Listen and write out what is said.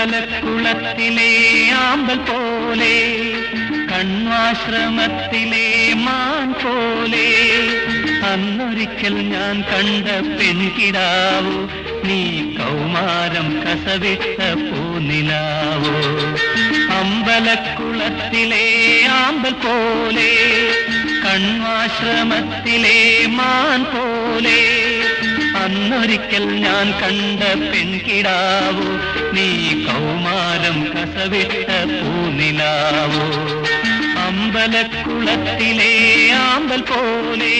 അമ്പലക്കുളത്തിലെ ആമ്പൽ പോലെ കണ്വാശ്രമത്തിലെ മാൻ പോലെ അന്നൊരിക്കൽ ഞാൻ കണ്ട പെൺകിടാവോ നീ കൗമാരം കസവിട്ട പൂനിലാവോ. അമ്പലക്കുളത്തിലെ ആമ്പൽ പോലെ കണ്വാശ്രമത്തിലെ മാൻ പോലെ അന്നൊരിക്കൽ ഞാൻ കണ്ട പെൺകിടാവോ നീ കൗമാരം കസവിട്ട പൂനിലാവോ. അമ്പലക്കുളത്തിലെ ആമ്പൽ പോലെ